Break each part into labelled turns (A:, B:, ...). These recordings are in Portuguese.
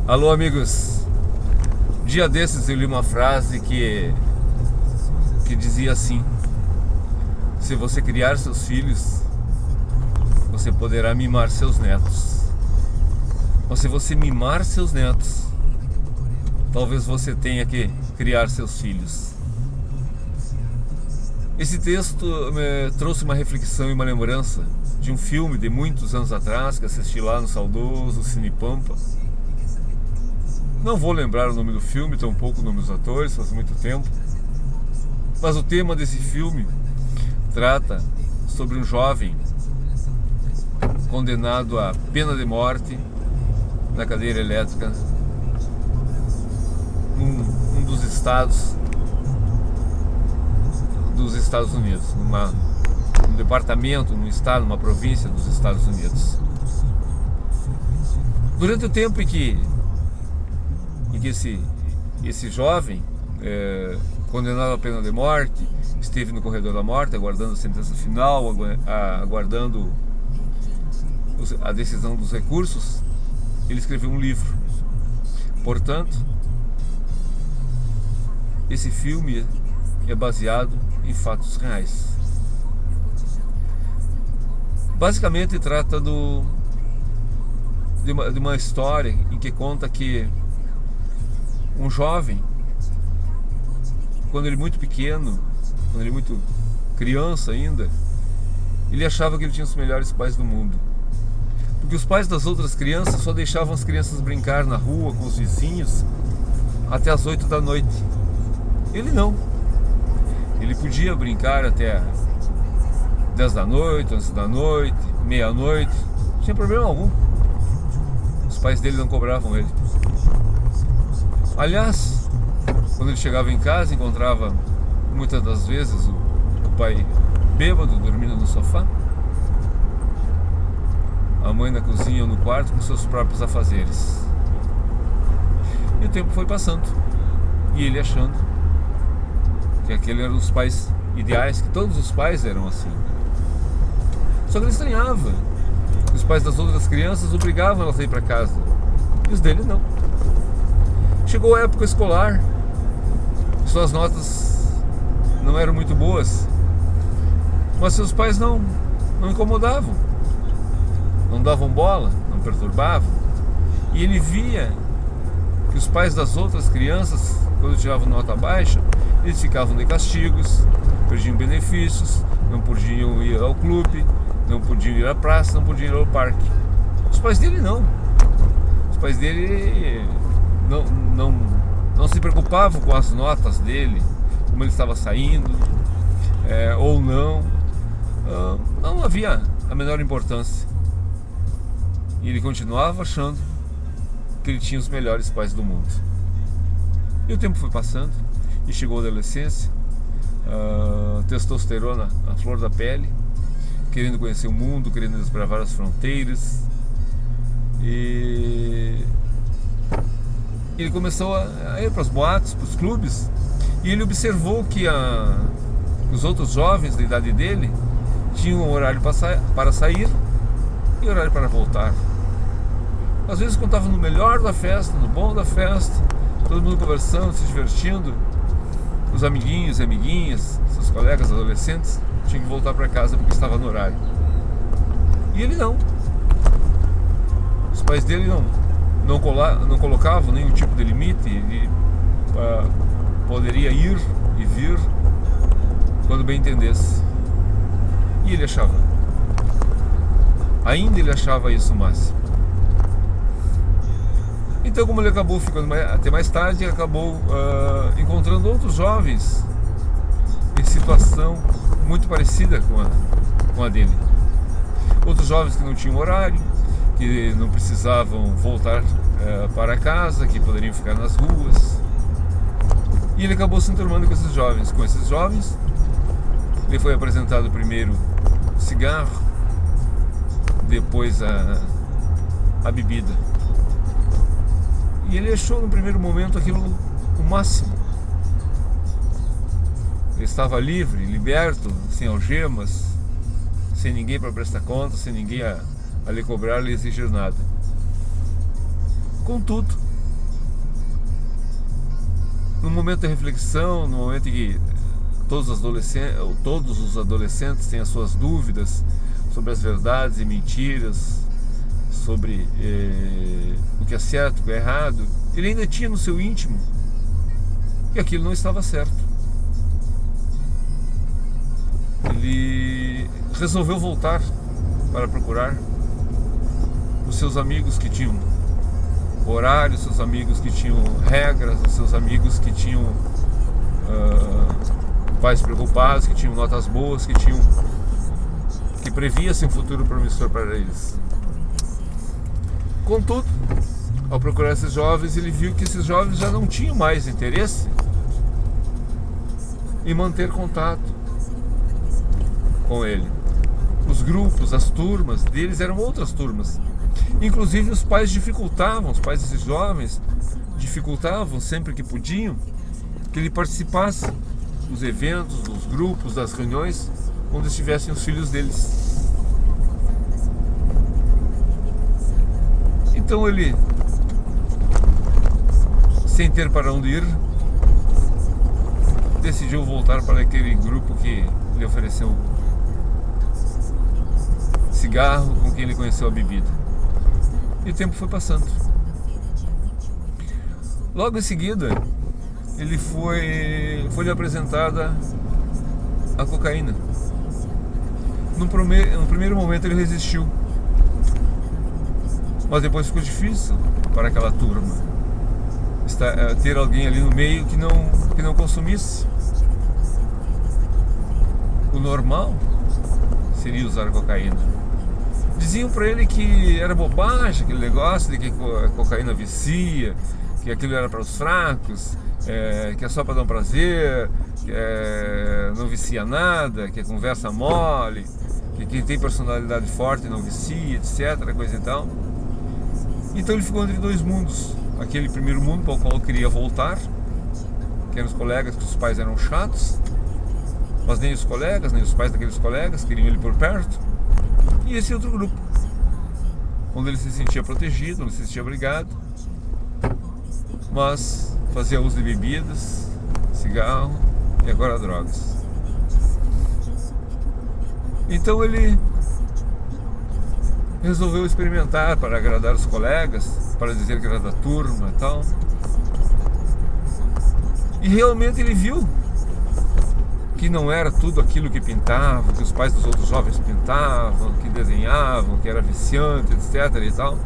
A: Alô, amigos. Dia desses eu li uma frase que dizia assim: se você criar seus filhos, você poderá mimar seus netos. Mas se você mimar seus netos, talvez você tenha que criar seus filhos. Esse texto me trouxe uma reflexão e uma lembrança de um filme de muitos anos atrás que assisti lá no saudoso Cine Pampa. Não vou lembrar o nome do filme, tampouco o nome dos atores, faz muito tempo. Mas o tema desse filme trata sobre um jovem condenado à pena de morte na cadeira elétrica num dos estados dos Estados Unidos, num departamento, num estado, numa província dos Estados Unidos. Durante o tempo em que esse jovem, condenado à pena de morte, esteve no corredor da morte, aguardando a sentença final, aguardando a decisão dos recursos, ele escreveu um livro. Portanto, esse filme é baseado em fatos reais. Basicamente trata de uma história em que conta que um jovem, quando ele muito pequeno, quando ele muito criança ainda, ele achava que ele tinha os melhores pais do mundo. Porque os pais das outras crianças só deixavam as crianças brincar na rua com os vizinhos até as 8 da noite. Ele não. Ele podia brincar até 10 da noite, 11 da noite, meia-noite, sem problema algum. Os pais dele não cobravam ele. Aliás, quando ele chegava em casa, encontrava muitas das vezes o pai bêbado, dormindo no sofá, a mãe na cozinha ou no quarto com seus próprios afazeres. E o tempo foi passando, e ele achando que aqueles eram os pais ideais, que todos os pais eram assim. Só que ele estranhava que os pais das outras crianças obrigavam elas a ir para casa, e os dele não. Chegou a época escolar, suas notas não eram muito boas, mas seus pais não incomodavam, não davam bola, não perturbavam. E ele via que os pais das outras crianças, quando tiravam nota baixa, eles ficavam de castigos, perdiam benefícios, não podiam ir ao clube, não podiam ir à praça, não podiam ir ao parque. Os pais dele não. Os pais dele não se preocupavam com as notas dele, como ele estava saindo, ou não. Não havia a menor importância. E ele continuava achando que ele tinha os melhores pais do mundo. E o tempo foi passando, e chegou a adolescência, testosterona à flor da pele, querendo conhecer o mundo, querendo desbravar as fronteiras. E ele começou a ir para os boates, para os clubes, e ele observou que os outros jovens da idade dele tinham um horário para sair e horário para voltar. Às vezes, quando estava no melhor da festa, no bom da festa, todo mundo conversando, se divertindo, os amiguinhos e amiguinhas, seus colegas adolescentes, tinham que voltar para casa porque estava no horário. E ele não. Os pais dele não colocavam nenhum tipo de limite. Ele poderia ir e vir quando bem entendesse. E ele ainda achava isso o máximo. Então, como ele acabou ficando até mais tarde, ele acabou encontrando outros jovens em situação muito parecida com a dele. Outros jovens que não tinham horário, que não precisavam voltar para casa, que poderiam ficar nas ruas. E ele acabou se enturmando com esses jovens. Com esses jovens, ele foi apresentado primeiro cigarro, depois a bebida. E ele achou no primeiro momento aquilo o máximo. Ele estava livre, liberto, sem algemas, sem ninguém para prestar conta, sem ninguém a lhe cobrar, a lhe exigir nada. Contudo, no momento de reflexão, no momento em que todos os adolescentes têm as suas dúvidas sobre as verdades e mentiras, sobre o que é certo, o que é errado, ele ainda tinha no seu íntimo que aquilo não estava certo. Ele resolveu voltar para procurar os seus amigos que tinham horários, seus amigos que tinham regras, os seus amigos que tinham pais preocupados, que tinham notas boas, que previa-se um futuro promissor para eles. Contudo, ao procurar esses jovens, ele viu que esses jovens já não tinham mais interesse em manter contato com ele. Os grupos, as turmas deles eram outras turmas. Inclusive os pais desses jovens dificultavam sempre que podiam que ele participasse dos eventos, dos grupos, das reuniões onde estivessem os filhos deles. Então ele, sem ter para onde ir, decidiu voltar para aquele grupo que lhe ofereceu cigarro, com quem ele conheceu a bebida. E o tempo foi passando. Logo em seguida, ele foi-lhe apresentada a cocaína. No primeiro momento ele resistiu, mas depois ficou difícil para aquela turma ter alguém ali no meio que não consumisse. O normal seria usar cocaína. Diziam para ele que era bobagem aquele negócio de que a cocaína vicia, que aquilo era para os fracos, que é só para dar um prazer, que não vicia nada, que é conversa mole, que quem tem personalidade forte não vicia, etc, coisa e tal. Então ele ficou entre dois mundos. Aquele primeiro mundo para o qual queria voltar, que eram os colegas, que os pais eram chatos, mas nem os colegas, nem os pais daqueles colegas queriam ele por perto. E esse outro grupo, onde ele se sentia protegido, onde ele se sentia abrigado, mas fazia uso de bebidas, cigarro e agora drogas. Então ele resolveu experimentar para agradar os colegas, para dizer que era da turma e tal. E realmente ele viu que não era tudo aquilo que pintavam, que os pais dos outros jovens pintavam, que desenhavam, que era viciante, etc e tal.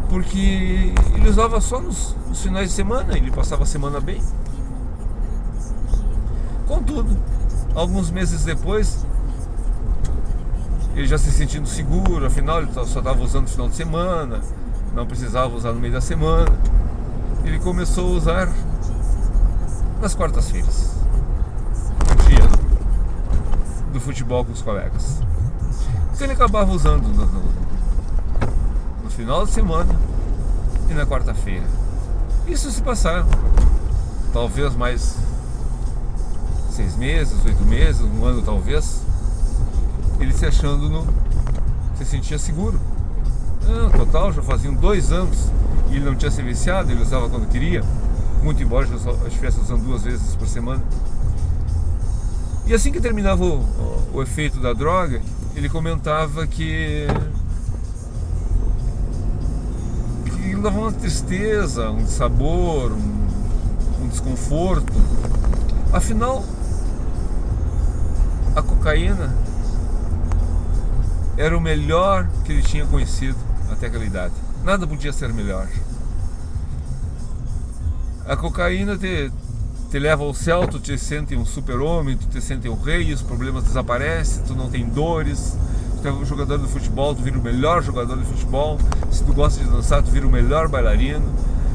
A: Porque ele usava só nos finais de semana, ele passava a semana bem. Contudo, alguns meses depois, ele já se sentindo seguro, afinal ele só estava usando no final de semana, não precisava usar no meio da semana. Ele começou a usar nas quartas-feiras, no dia do futebol com os colegas. Então ele acabava usando no final de semana e na quarta-feira. Isso se passaram talvez mais 6 meses, 8 meses, um ano talvez. Ele se sentia seguro. Total, já faziam 2 anos e ele não tinha se viciado, ele usava quando queria, muito embora já estivesse usando 2 vezes por semana. E assim que terminava o efeito da droga, ele comentava que dava uma tristeza, um dissabor, um desconforto. Afinal, a cocaína era o melhor que ele tinha conhecido até aquela idade. Nada podia ser melhor. A cocaína te leva ao céu, tu te sente um super-homem, tu te sente um rei, os problemas desaparecem, tu não tem dores. Se tu é um jogador de futebol, tu vira o melhor jogador de futebol. Se tu gosta de dançar, tu vira o melhor bailarino.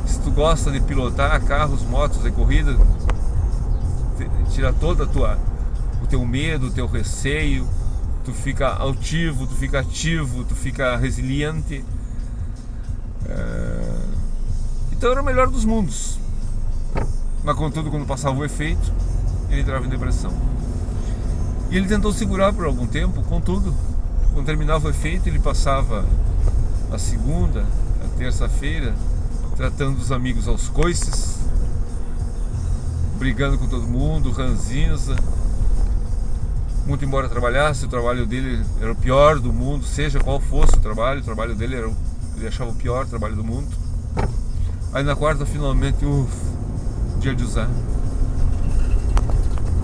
A: Se tu gosta de pilotar carros, motos e corrida, tira todo o teu medo, o teu receio. Tu fica altivo, tu fica ativo, tu fica resiliente. Então era o melhor dos mundos. Mas contudo, quando passava o efeito, ele entrava em depressão. E ele tentou segurar por algum tempo, contudo, quando terminava o efeito, ele passava a segunda, a terça-feira, tratando os amigos aos coices, brigando com todo mundo, ranzinza. Muito embora trabalhasse, o trabalho dele era o pior do mundo, seja qual fosse o trabalho dele era ele achava o pior trabalho do mundo. Aí na quarta, finalmente, dia de usar.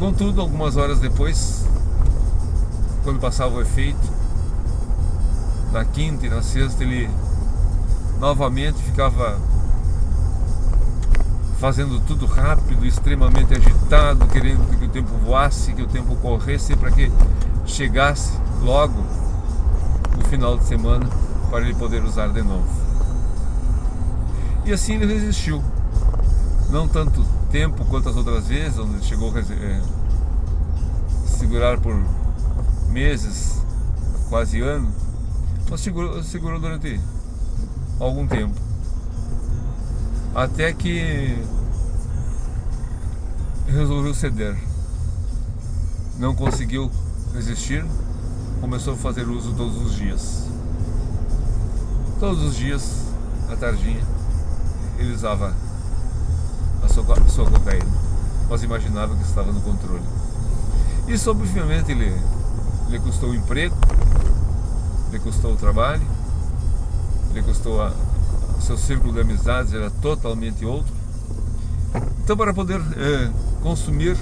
A: Contudo, algumas horas depois, quando passava o efeito, na quinta e na sexta, ele novamente ficava fazendo tudo rápido, extremamente agitado, querendo que o tempo voasse, que o tempo corresse para que chegasse logo no final de semana para ele poder usar de novo. E assim ele resistiu. Não tanto tempo quanto as outras vezes, onde ele chegou a segurar por meses, quase ano, mas segurou durante algum tempo. Até que resolveu ceder. Não conseguiu resistir, começou a fazer uso todos os dias. Todos os dias, à tardinha, ele usava a sua cocaína, mas imaginava que estava no controle. Isso obviamente lhe custou o emprego, lhe custou o trabalho, lhe custou seu círculo de amizades era totalmente outro. Então, para poder consumir,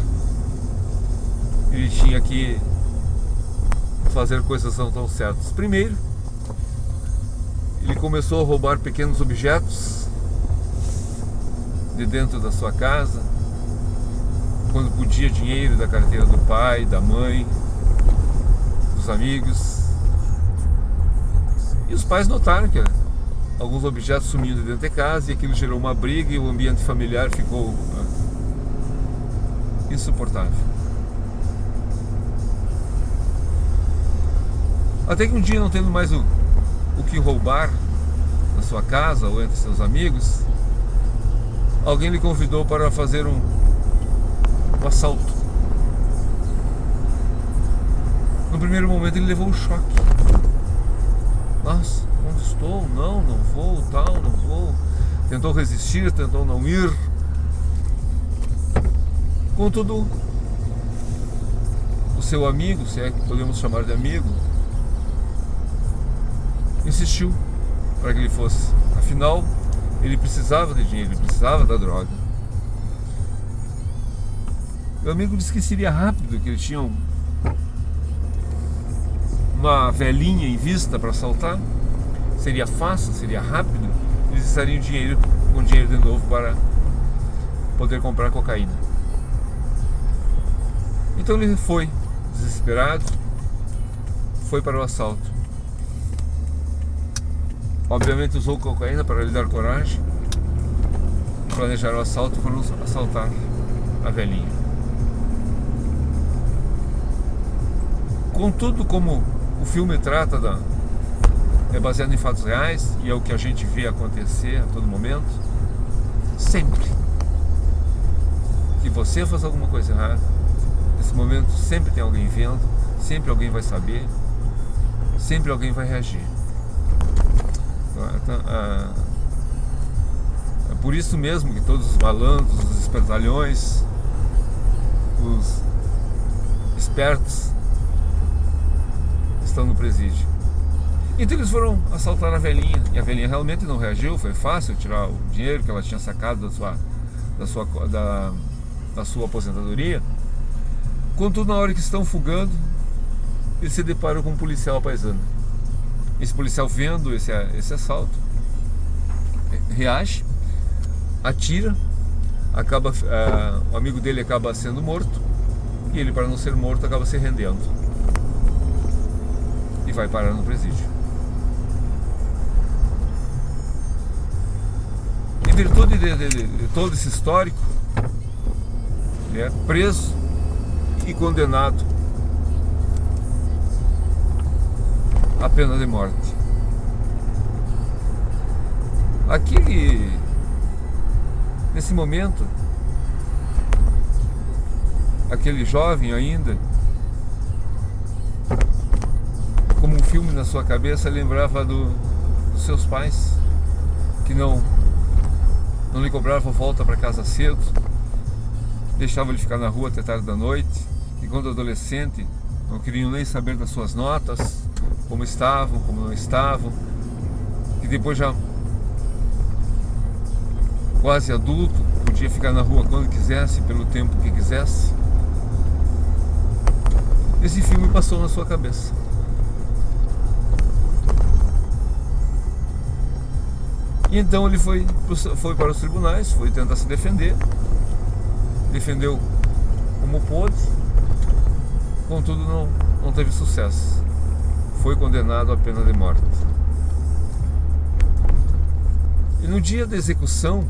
A: ele tinha que fazer coisas não tão certas. Primeiro, ele começou a roubar pequenos objetos de dentro da sua casa, quando podia, dinheiro da carteira do pai, da mãe, dos amigos. E os pais notaram que alguns objetos sumiam de dentro de casa, e aquilo gerou uma briga e o ambiente familiar ficou insuportável. Até que um dia, não tendo mais o que roubar na sua casa ou entre seus amigos, alguém lhe convidou para fazer um assalto. No primeiro momento ele levou um choque. Nossa, onde estou? Não vou, não vou. Tentou resistir, tentou não ir. Contudo, o seu amigo, se é que podemos chamar de amigo, insistiu para que ele fosse. Afinal, ele precisava de dinheiro, ele precisava da droga. Meu amigo disse que seria rápido, que eles tinham uma velhinha em vista para assaltar. Seria fácil, seria rápido. Eles estariam com dinheiro de novo para poder comprar cocaína. Então ele foi, desesperado, foi para o assalto. Obviamente usou cocaína para lhe dar coragem. Planejaram o assalto e foram assaltar a velhinha. Contudo, como o filme trata é baseado em fatos reais e é o que a gente vê acontecer a todo momento, sempre que você faz alguma coisa errada, nesse momento sempre tem alguém vendo, sempre alguém vai saber, sempre alguém vai reagir. É por isso mesmo que todos os malandros, os espertalhões, os espertos estão no presídio. Então eles foram assaltar a velhinha, e a velhinha realmente não reagiu. Foi fácil tirar o dinheiro que ela tinha sacado da sua aposentadoria. Contudo, na hora que estão fugando, eles se deparam com um policial paisano. Esse policial, vendo esse assalto, reage, atira, o amigo dele acaba sendo morto, e ele, para não ser morto, acaba se rendendo e vai parar no presídio. Em virtude de todo esse histórico, ele é preso e condenado à pena de morte. Nesse momento, aquele jovem ainda, como um filme na sua cabeça, lembrava dos seus pais, que não não lhe cobrava volta para casa cedo, deixava ele ficar na rua até tarde da noite, e quando adolescente não queriam nem saber das suas notas, como estavam, como não estavam, e depois já quase adulto, podia ficar na rua quando quisesse, pelo tempo que quisesse. Esse filme passou na sua cabeça. E então ele foi para os tribunais, foi tentar se defender, defendeu como pôde, contudo não teve sucesso. Foi condenado à pena de morte. E no dia da execução,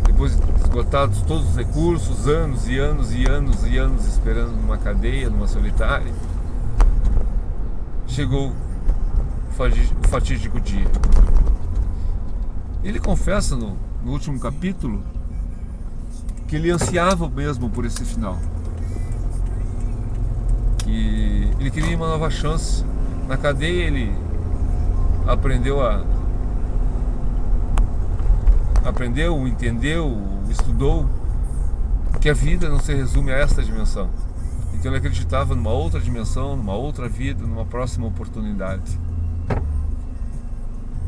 A: depois de esgotados todos os recursos, anos e anos e anos e anos esperando numa cadeia, numa solitária, chegou o fatídico dia. Ele confessa no último capítulo que ele ansiava mesmo por esse final, que ele queria uma nova chance. Na cadeia ele entendeu, estudou que a vida não se resume a esta dimensão. Então ele acreditava numa outra dimensão, numa outra vida, numa próxima oportunidade.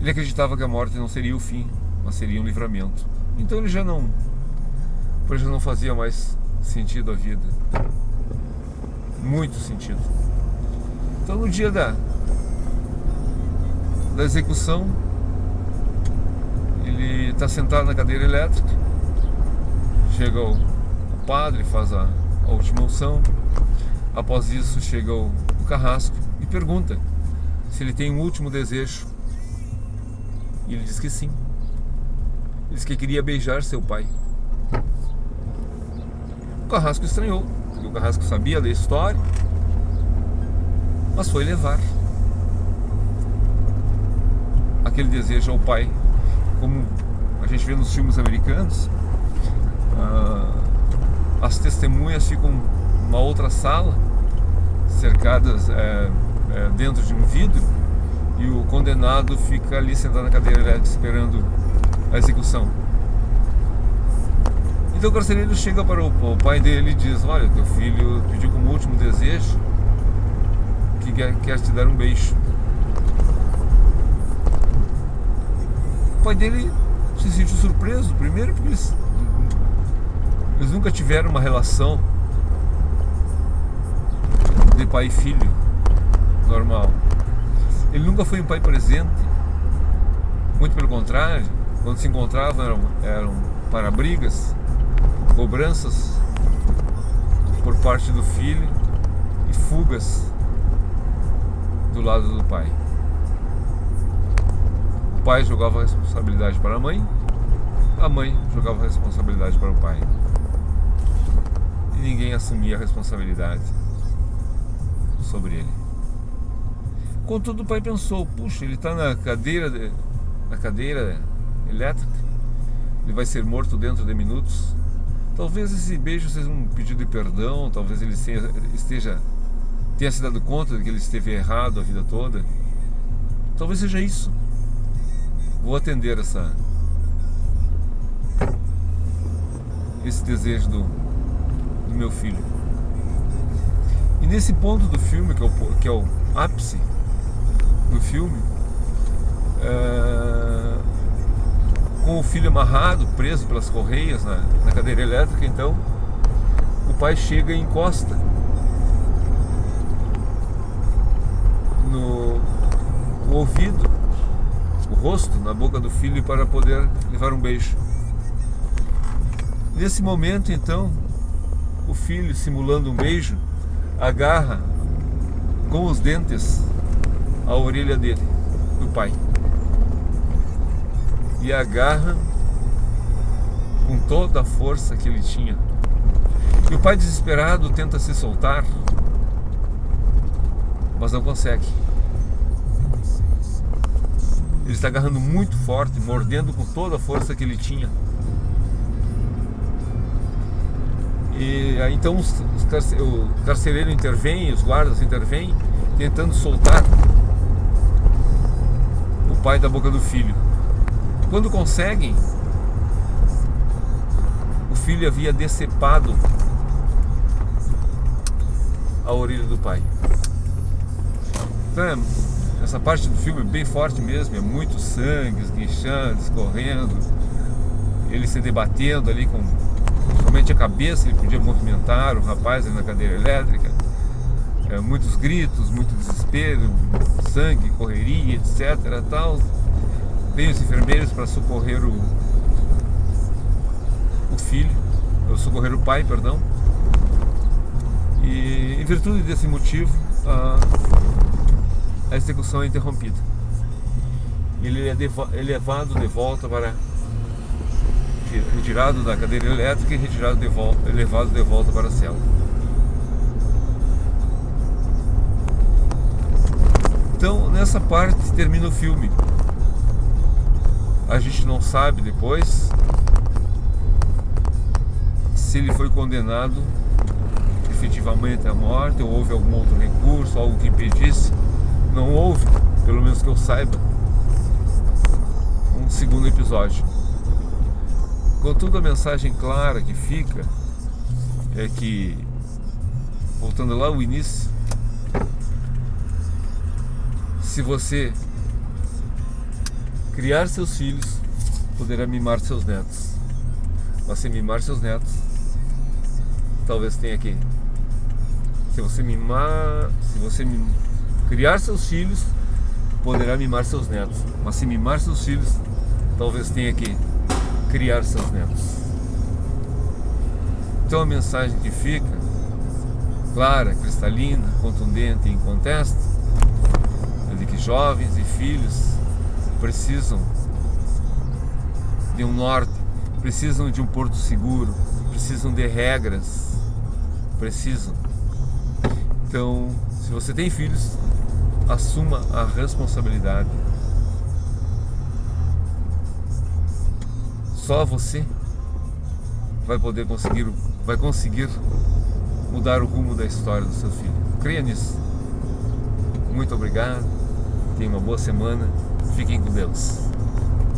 A: Ele acreditava que a morte não seria o fim, mas seria um livramento. Então ele já não fazia mais sentido a vida. Muito sentido. Então no dia da execução, ele está sentado na cadeira elétrica, chega o padre, faz a última unção. Após isso chega o carrasco e pergunta se ele tem um último desejo. E ele diz que sim. Ele diz que queria beijar seu pai. O carrasco estranhou, porque o carrasco sabia da história, mas foi levar aquele desejo ao pai. Como a gente vê nos filmes americanos, as testemunhas ficam numa outra sala, cercadas dentro de um vidro, e o condenado fica ali sentado na cadeira elétrica esperando a execução. Então o carcereiro chega para o pai dele e diz: olha, teu filho pediu como último desejo que quer te dar um beijo. O pai dele se sentiu surpreso, primeiro porque eles nunca tiveram uma relação de pai e filho normal. Ele nunca foi um pai presente, muito pelo contrário, quando se encontravam eram para brigas, cobranças por parte do filho e fugas do lado do pai. O pai jogava a responsabilidade para a mãe jogava a responsabilidade para o pai. E ninguém assumia a responsabilidade sobre ele. Contudo, o pai pensou: puxa, ele está na cadeira elétrica, ele vai ser morto dentro de minutos. Talvez esse beijo seja um pedido de perdão, talvez ele tenha se dado conta de que ele esteve errado a vida toda. Talvez seja isso. Vou atender esse desejo do meu filho. E nesse ponto do filme, que é o ápice do filme, com o filho amarrado, preso pelas correias na cadeira elétrica, então o pai chega e encosta no ouvido, o rosto, na boca do filho, para poder levar um beijo. Nesse momento, então, o filho, simulando um beijo, agarra com os dentes a orelha dele, do pai, e agarra com toda a força que ele tinha. E o pai, desesperado, tenta se soltar, mas não consegue. Ele está agarrando muito forte, mordendo com toda a força que ele tinha. E aí então o carcereiro intervém, os guardas intervêm, tentando soltar o pai da boca do filho. Quando conseguem, o filho havia decepado a orelha do pai. Então, essa parte do filme é bem forte mesmo, é muito sangue, esguichando, escorrendo, ele se debatendo ali com somente a cabeça, ele podia movimentar, o rapaz ali na cadeira elétrica, muitos gritos, muito desespero, sangue, correria, etc. Tal. Vem os enfermeiros para socorrer o filho, socorrer o pai, perdão. E em virtude desse motivo, a execução é interrompida. Ele é levado de volta para... retirado da cadeira elétrica e levado de volta para a cela. Então, nessa parte termina o filme. A gente não sabe depois se ele foi condenado efetivamente à morte, ou houve algum outro recurso, algo que impedisse. Não houve, pelo menos que eu saiba, um segundo episódio. Contudo, a mensagem clara que fica é que, voltando lá ao início, se você criar seus filhos, poderá mimar seus netos. Mas se mimar seus netos, talvez tenha que... Se você criar seus filhos, poderá mimar seus netos. Mas se mimar seus filhos, talvez tenha que criar seus netos. Então a mensagem que fica, clara, cristalina, contundente e incontesta, é de que jovens e filhos precisam de um norte, precisam de um porto seguro, precisam de regras, precisam. Então, se você tem filhos, assuma a responsabilidade. Só você vai conseguir mudar o rumo da história do seu filho. Creia nisso. Muito obrigado. Tenha uma boa semana. Fiquem com Deus.